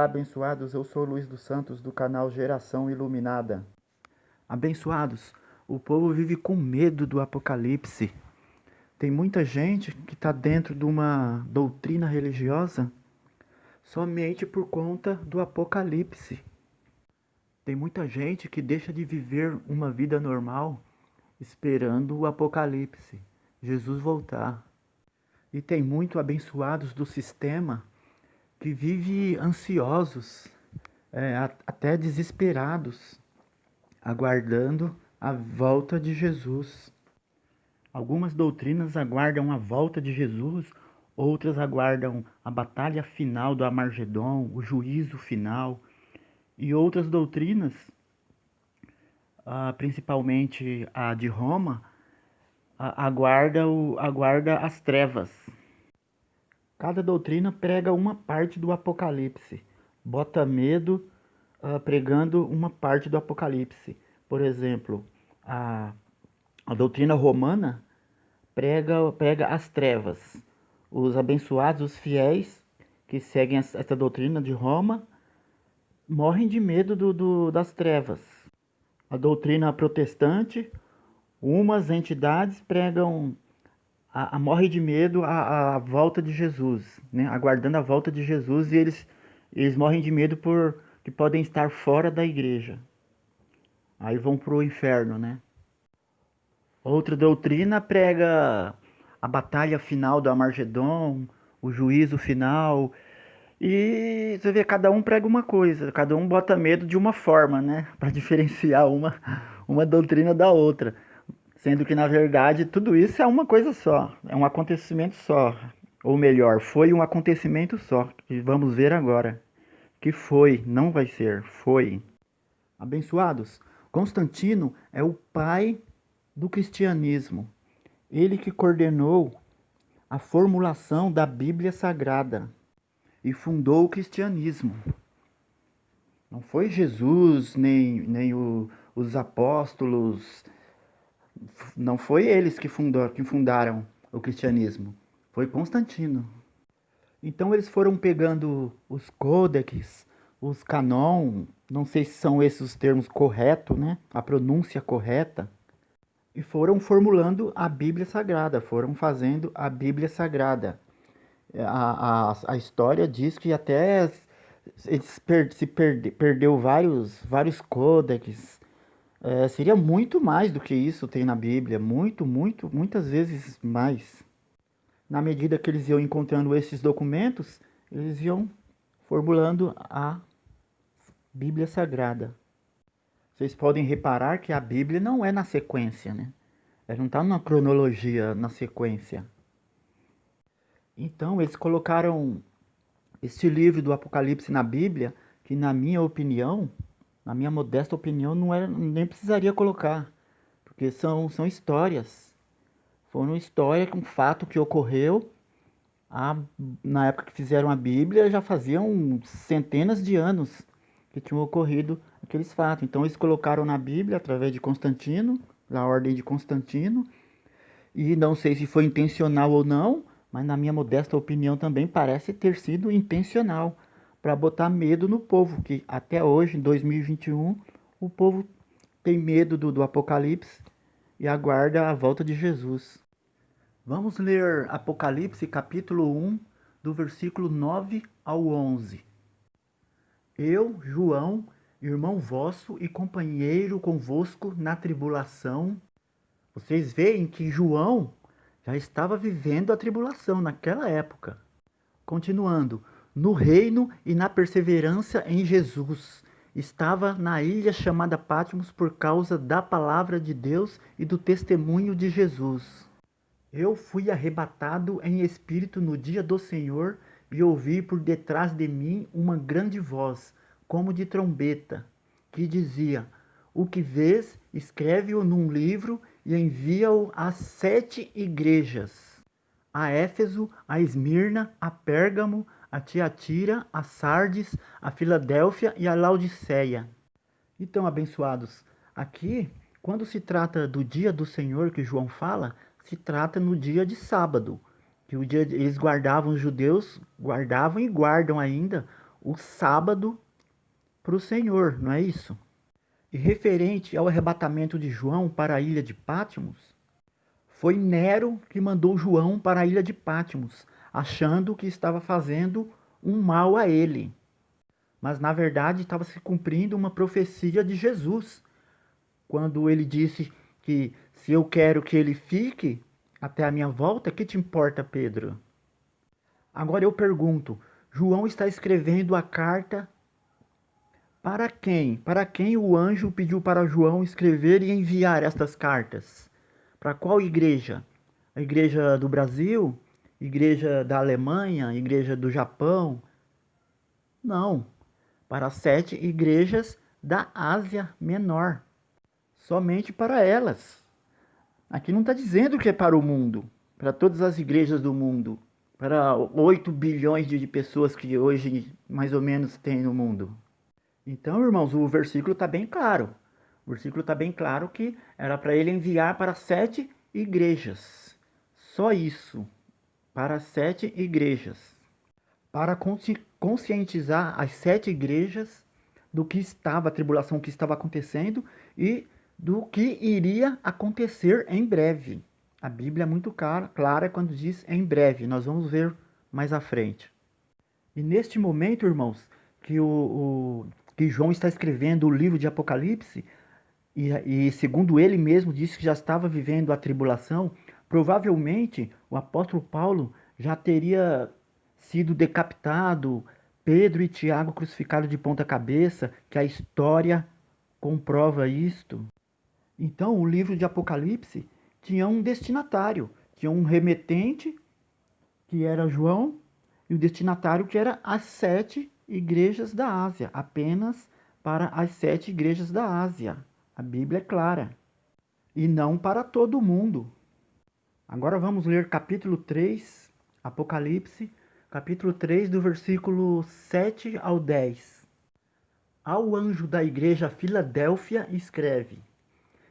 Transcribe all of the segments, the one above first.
Olá, abençoados, eu sou Luiz dos Santos, do canal Geração Iluminada. Abençoados, o povo vive com medo do apocalipse. Tem muita gente que está dentro de uma doutrina religiosa somente por conta do apocalipse. Tem muita gente que deixa de viver uma vida normal esperando o apocalipse, Jesus voltar. E tem muito abençoados do sistema que vive ansiosos, até desesperados, aguardando a volta de Jesus. Algumas doutrinas aguardam a volta de Jesus, outras aguardam a batalha final do Armagedon, o juízo final, e outras doutrinas, principalmente a de Roma, aguarda as trevas. Cada doutrina prega uma parte do Apocalipse, bota medo pregando uma parte do Apocalipse. Por exemplo, a doutrina romana prega as trevas. Os abençoados, os fiéis que seguem essa doutrina de Roma, morrem de medo das trevas. A doutrina protestante, umas entidades pregam morre de medo a volta de Jesus, né? Aguardando a volta de Jesus, e eles morrem de medo que podem estar fora da igreja. Aí vão para o inferno, né? Outra doutrina prega a batalha final do Armagedon, o juízo final. E você vê, cada um prega uma coisa, cada um bota medo de uma forma, né? Para diferenciar uma doutrina da outra. Sendo que, na verdade, tudo isso é uma coisa só, é um acontecimento só. Ou melhor, foi um acontecimento só, que vamos ver agora. Que foi, não vai ser, foi. Abençoados, Constantino é o pai do cristianismo. Ele que coordenou a formulação da Bíblia Sagrada e fundou o cristianismo. Não foi Jesus, nem os apóstolos. Não foi eles que fundaram o cristianismo, foi Constantino. Então eles foram pegando os códex, os canon, não sei se são esses os termos corretos, né? A pronúncia correta, e foram formulando a Bíblia Sagrada, foram fazendo a Bíblia Sagrada. A história diz que até perdeu vários códex. Seria muito mais do que isso tem na Bíblia, muitas vezes mais. Na medida que eles iam encontrando esses documentos, eles iam formulando a Bíblia Sagrada. Vocês podem reparar que a Bíblia não é na sequência, né? Ela não está numa cronologia na sequência. Então, eles colocaram este livro do Apocalipse na Bíblia, que na minha opinião, na minha modesta opinião, nem precisaria colocar, porque são histórias. Foram histórias, um fato que ocorreu na época que fizeram a Bíblia, já faziam centenas de anos que tinham ocorrido aqueles fatos. Então eles colocaram na Bíblia através de Constantino, da ordem de Constantino, e não sei se foi intencional ou não, mas na minha modesta opinião também parece ter sido intencional, para botar medo no povo, que até hoje, em 2021, o povo tem medo do Apocalipse e aguarda a volta de Jesus. Vamos ler Apocalipse capítulo 1, do versículo 9 ao 11. Eu, João, irmão vosso e companheiro convosco na tribulação. Vocês veem que João já estava vivendo a tribulação naquela época. Continuando, no reino e na perseverança em Jesus. Estava na ilha chamada Patmos por causa da palavra de Deus e do testemunho de Jesus. Eu fui arrebatado em espírito no dia do Senhor e ouvi por detrás de mim uma grande voz, como de trombeta, que dizia: o que vês, escreve-o num livro e envia-o às 7 igrejas. A Éfeso, a Esmirna, a Pérgamo, a Tiatira, a Sardes, a Filadélfia e a Laodiceia. Então, abençoados, aqui, quando se trata do dia do Senhor que João fala, se trata no dia de sábado, que eles guardavam, os judeus guardavam e guardam ainda o sábado para o Senhor, não é isso? E referente ao arrebatamento de João para a ilha de Patmos, foi Nero que mandou João para a ilha de Patmos, achando que estava fazendo um mal a ele. Mas na verdade estava se cumprindo uma profecia de Jesus, quando ele disse que se eu quero que ele fique até a minha volta, que te importa, Pedro? Agora eu pergunto, João está escrevendo a carta para quem? Para quem o anjo pediu para João escrever e enviar estas cartas? Para qual igreja? A igreja do Brasil? Igreja da Alemanha? Igreja do Japão? Não. Para as 7 igrejas da Ásia Menor. Somente para elas. Aqui não está dizendo que é para o mundo, para todas as igrejas do mundo, para 8 bilhões de pessoas que hoje mais ou menos tem no mundo. Então, irmãos, o versículo está bem claro. O versículo está bem claro que era para ele enviar para 7 igrejas. Só isso. Para 7 igrejas. Para conscientizar as 7 igrejas do que estava, a tribulação que estava acontecendo e do que iria acontecer em breve. A Bíblia é muito clara quando diz em breve. Nós vamos ver mais à frente. E neste momento, irmãos, que João está escrevendo o livro de Apocalipse, e segundo ele mesmo disse que já estava vivendo a tribulação, provavelmente o apóstolo Paulo já teria sido decapitado, Pedro e Tiago crucificados de ponta cabeça, que a história comprova isto. Então o livro de Apocalipse tinha um destinatário, tinha um remetente, que era João, e o destinatário que era as 7 igrejas da Ásia, apenas para as 7 igrejas da Ásia. A Bíblia é clara. E não para todo mundo. Agora vamos ler capítulo 3, Apocalipse, capítulo 3, do versículo 7 ao 10. Ao anjo da igreja Filadélfia escreve: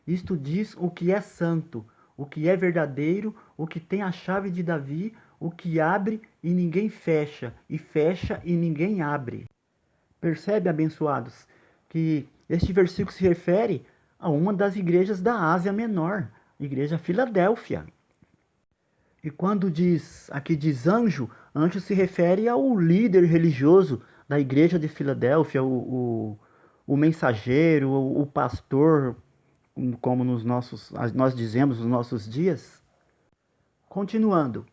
Isto diz o que é santo, o que é verdadeiro, o que tem a chave de Davi, o que abre e ninguém fecha, e fecha e ninguém abre. Percebe, abençoados, que este versículo se refere a uma das igrejas da Ásia Menor, igreja Filadélfia. E quando aqui diz anjo, anjo se refere ao líder religioso da igreja de Filadélfia, o mensageiro, o pastor, como nós dizemos nos nossos dias. Continuando.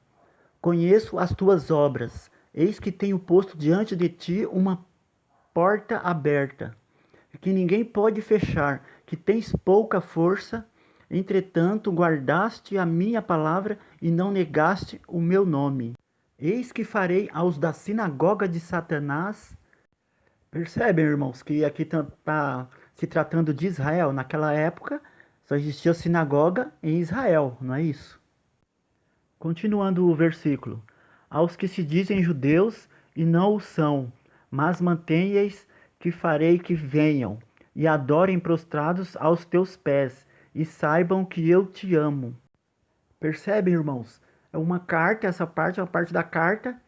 Conheço as tuas obras, eis que tenho posto diante de ti uma porta aberta, que ninguém pode fechar, que tens pouca força, entretanto guardaste a minha palavra e não negaste o meu nome. Eis que farei aos da sinagoga de Satanás. Percebem, irmãos, que aqui está se tratando de Israel. Naquela época só existia sinagoga em Israel, não é isso? Continuando o versículo. Aos que se dizem judeus e não o são, mas mantenhas que farei que venham, e adorem prostrados aos teus pés, e saibam que eu te amo. Percebem, irmãos? É uma carta, essa parte é uma parte da carta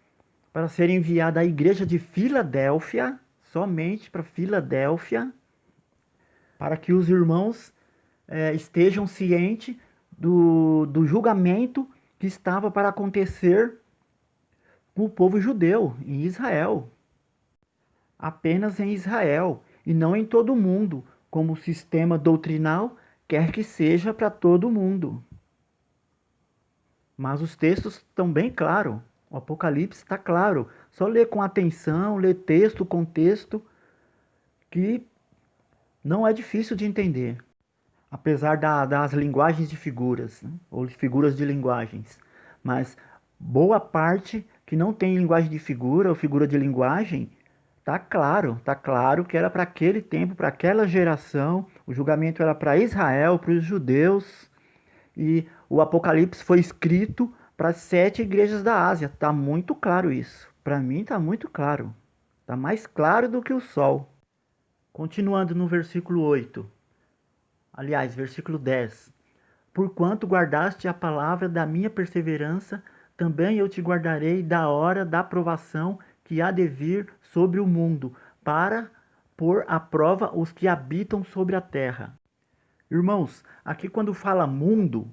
para ser enviada à igreja de Filadélfia, somente para Filadélfia, para que os irmãos estejam cientes do julgamento que estava para acontecer com o povo judeu em Israel. Apenas em Israel e não em todo o mundo, como o sistema doutrinal quer que seja para todo mundo. Mas os textos estão bem claros. O Apocalipse está claro. Só ler com atenção, ler texto, contexto, que não é difícil de entender. Apesar das linguagens de figuras, né? Ou de figuras de linguagens. Mas boa parte que não tem linguagem de figura ou figura de linguagem, tá claro que era para aquele tempo, para aquela geração, o julgamento era para Israel, para os judeus, e o Apocalipse foi escrito para as 7 igrejas da Ásia. Tá muito claro isso. Para mim tá muito claro. Tá mais claro do que o sol. Continuando no versículo 8. Aliás, versículo 10. Porquanto guardaste a palavra da minha perseverança, também eu te guardarei da hora da provação que há de vir sobre o mundo, para pôr à prova os que habitam sobre a terra. Irmãos, aqui quando fala mundo,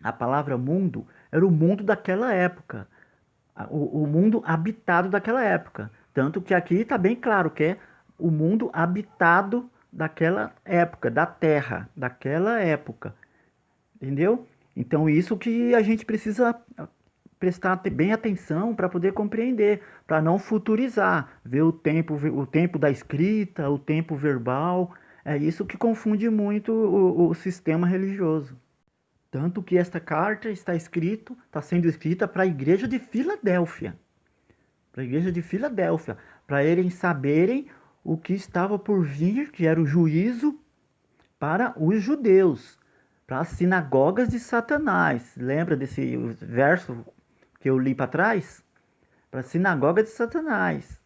a palavra mundo era o mundo daquela época, o mundo habitado daquela época. Tanto que aqui está bem claro que é o mundo habitado daquela época, da terra, daquela época. Entendeu? Então isso que a gente precisa prestar bem atenção para poder compreender, para não futurizar, ver o tempo da escrita, o tempo verbal. É isso que confunde muito o sistema religioso. Tanto que esta carta está sendo escrita para a igreja de Filadélfia. Para a igreja de Filadélfia, para eles saberem o que estava por vir, que era o juízo para os judeus, para as sinagogas de Satanás. Lembra desse verso que eu li para trás? Para a sinagoga de Satanás,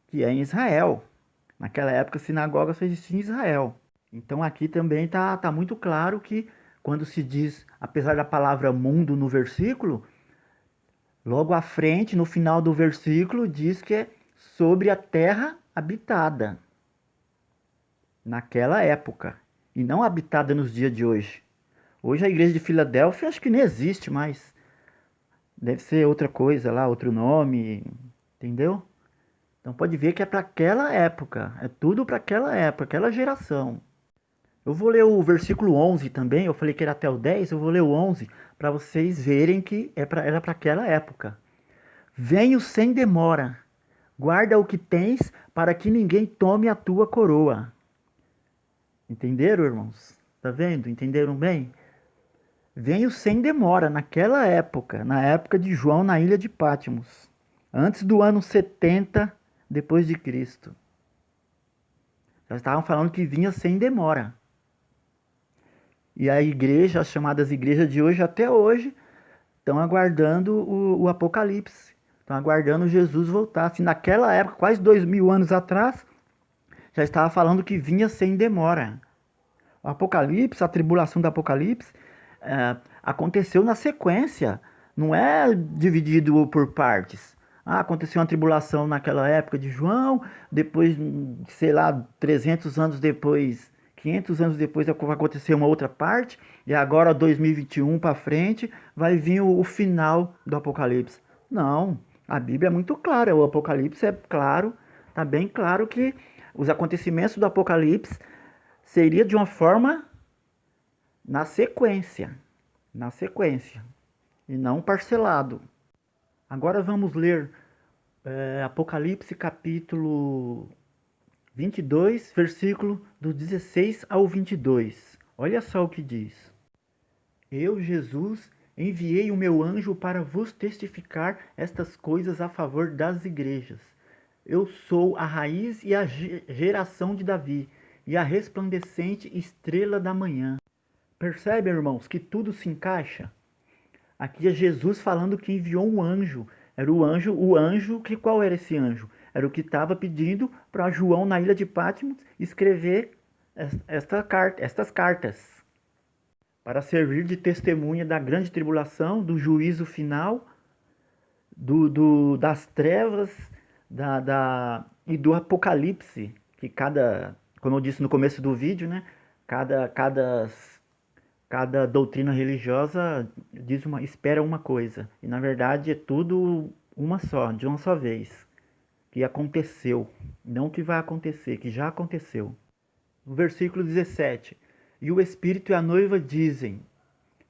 que é em Israel. Naquela época, a sinagoga só existia em Israel. Então aqui também tá muito claro que quando se diz, apesar da palavra mundo no versículo, logo à frente, no final do versículo, diz que é sobre a terra habitada. Naquela época. E não habitada nos dias de hoje. Hoje a igreja de Filadélfia acho que nem existe mais. Deve ser outra coisa lá, outro nome, entendeu? Então pode ver que é para aquela época, é tudo para aquela época, aquela geração. Eu vou ler o versículo 11 também, eu falei que era até o 10, eu vou ler o 11 para vocês verem que era para aquela época. Venho sem demora, guarda o que tens para que ninguém tome a tua coroa. Entenderam, irmãos? Tá vendo? Entenderam bem? Venho sem demora, naquela época, na época de João na ilha de Patmos, antes do ano 70 depois de Cristo. Já estavam falando que vinha sem demora. E a igreja, as chamadas igrejas de hoje, até hoje, estão aguardando o Apocalipse. Estão aguardando Jesus voltar. Se naquela época, quase 2000 anos atrás, já estava falando que vinha sem demora. O Apocalipse, a tribulação do Apocalipse, aconteceu na sequência. Não é dividido por partes. Aconteceu uma tribulação naquela época de João, depois, sei lá, 300 anos depois, 500 anos depois vai acontecer uma outra parte, e agora 2021 para frente vai vir o final do Apocalipse. Não, a Bíblia é muito clara, o Apocalipse é claro, está bem claro que os acontecimentos do Apocalipse seria de uma forma na sequência, e não parcelado. Agora vamos ler Apocalipse capítulo 22, versículo do 16 ao 22. Olha só o que diz. Eu, Jesus, enviei o meu anjo para vos testificar estas coisas a favor das igrejas. Eu sou a raiz e a geração de Davi, e a resplandecente estrela da manhã. Percebe, irmãos, que tudo se encaixa? Aqui é Jesus falando que enviou um anjo. Era o anjo, que qual era esse anjo? Era o que estava pedindo para João na ilha de Patmos escrever estas cartas, para servir de testemunha da grande tribulação, do juízo final, das trevas e do Apocalipse, que como eu disse no começo do vídeo, né, cada doutrina religiosa espera uma coisa, e na verdade é tudo uma só, de uma só vez, que aconteceu, não que vai acontecer, que já aconteceu. No versículo 17, e o Espírito e a noiva dizem,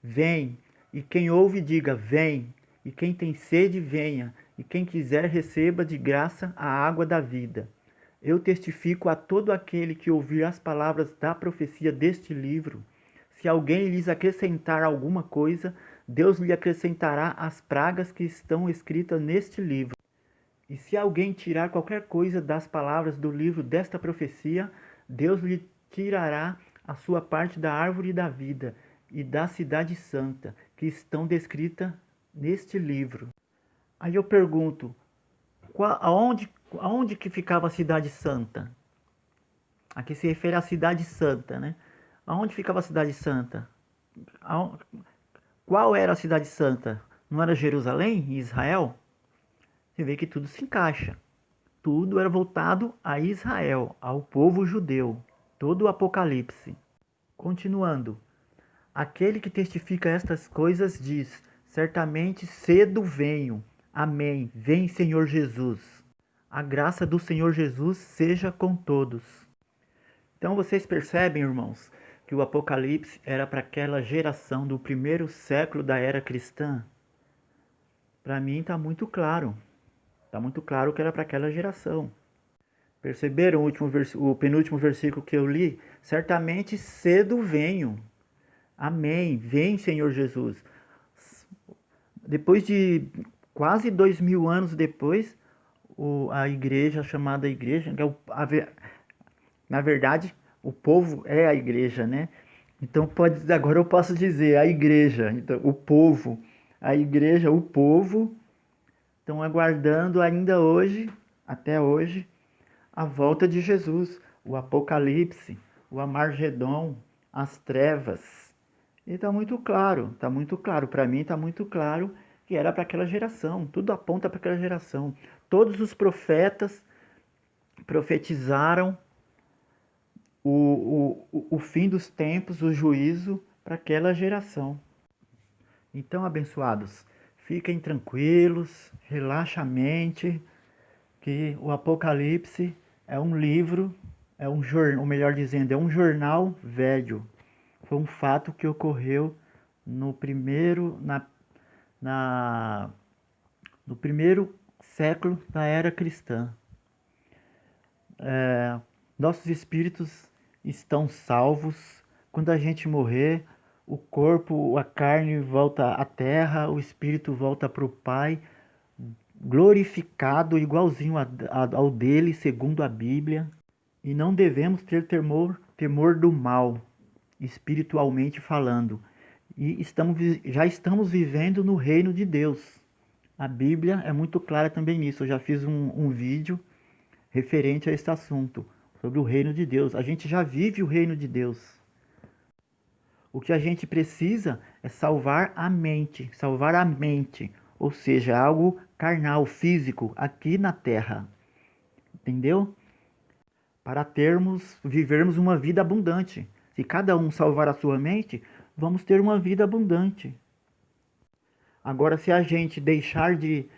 vem, e quem ouve diga, vem, e quem tem sede venha, e quem quiser receba de graça a água da vida. Eu testifico a todo aquele que ouvir as palavras da profecia deste livro. Se alguém lhes acrescentar alguma coisa, Deus lhe acrescentará as pragas que estão escritas neste livro. E se alguém tirar qualquer coisa das palavras do livro desta profecia, Deus lhe tirará a sua parte da árvore da vida e da cidade santa, que estão descritas neste livro. Aí eu pergunto, aonde que ficava a cidade santa? Aqui se refere à cidade santa, né? Aonde ficava a cidade santa? Qual era a cidade santa? Não era Jerusalém, em Israel? Você vê que tudo se encaixa. tudo era voltado a Israel, ao povo judeu, todo o Apocalipse. Continuando, aquele que testifica estas coisas diz: certamente cedo venho. Amém. Vem, Senhor Jesus. A graça do Senhor Jesus seja com todos. Então vocês percebem, irmãos, que o Apocalipse era para aquela geração do primeiro século da era cristã? Para mim está muito claro. Está muito claro que era para aquela geração. Perceberam o penúltimo versículo que eu li? Certamente cedo venho. Amém. Vem, Senhor Jesus. Depois de quase 2000 anos depois, a igreja, chamada igreja, na verdade, o povo é a igreja, né? Então, agora eu posso dizer a igreja, então, o povo, a igreja, o povo, estão aguardando ainda hoje, até hoje, a volta de Jesus, o Apocalipse, o Amargedon, as trevas. E está muito claro, para mim está muito claro que era para aquela geração, tudo aponta para aquela geração. Todos os profetas profetizaram o fim dos tempos, o juízo para aquela geração. Então, abençoados, fiquem tranquilos, relaxa a mente, que o Apocalipse é um livro, é um jornal, ou melhor dizendo, é um jornal velho. Foi um fato que ocorreu no primeiro século da era cristã. Nossos espíritos estão salvos. Quando a gente morrer, o corpo, a carne volta à terra, o espírito volta para o Pai, glorificado, igualzinho ao dele, segundo a Bíblia. E não devemos ter temor do mal, espiritualmente falando. E já estamos vivendo no reino de Deus. A Bíblia é muito clara também nisso. Eu já fiz um vídeo referente a esse assunto, sobre o reino de Deus. A gente já vive o reino de Deus. O que a gente precisa é salvar a mente, ou seja, algo carnal, físico, aqui na terra. Entendeu? Para vivermos uma vida abundante. Se cada um salvar a sua mente, vamos ter uma vida abundante. Agora, se a gente deixar de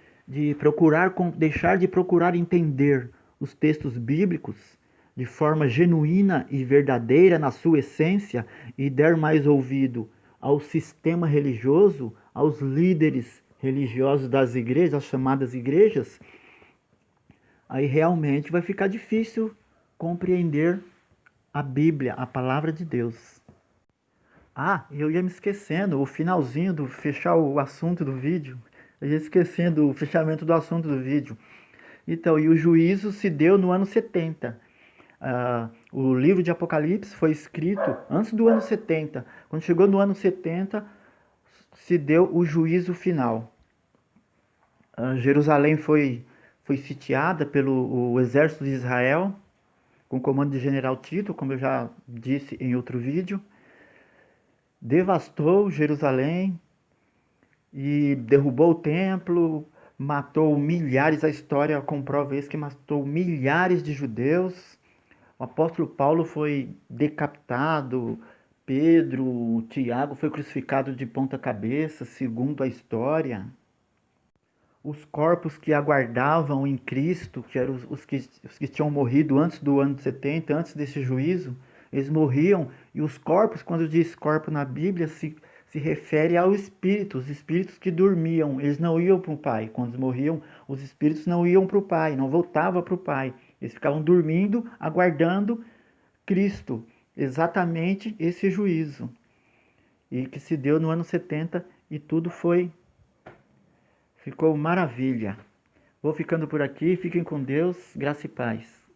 procurar entender os textos bíblicos de forma genuína e verdadeira na sua essência e der mais ouvido ao sistema religioso, aos líderes religiosos das igrejas, as chamadas igrejas, aí realmente vai ficar difícil compreender a Bíblia, a palavra de Deus. Eu ia me esquecendo, o finalzinho fechar o assunto do vídeo. Eu ia esquecendo o fechamento do assunto do vídeo. Então, e o juízo se deu no ano 70. O livro de Apocalipse foi escrito antes do ano 70. Quando chegou no ano 70, se deu o juízo final. Jerusalém foi sitiada pelo exército de Israel, com o comando de General Tito, como eu já disse em outro vídeo. Devastou Jerusalém e derrubou o templo, matou milhares, a história comprova isso, que matou milhares de judeus. O apóstolo Paulo foi decapitado, Pedro, Tiago foi crucificado de ponta cabeça, segundo a história. Os corpos que aguardavam em Cristo, que eram os que tinham morrido antes do ano 70, antes desse juízo, eles morriam, e os corpos, quando diz corpo na Bíblia, se refere aos espíritos, os espíritos que dormiam, eles não iam para o Pai. Quando morriam, os espíritos não iam para o Pai, não voltavam para o Pai. Eles ficavam dormindo, aguardando Cristo, exatamente esse juízo. E que se deu no ano 70 e tudo ficou maravilha. Vou ficando por aqui, fiquem com Deus, graça e paz.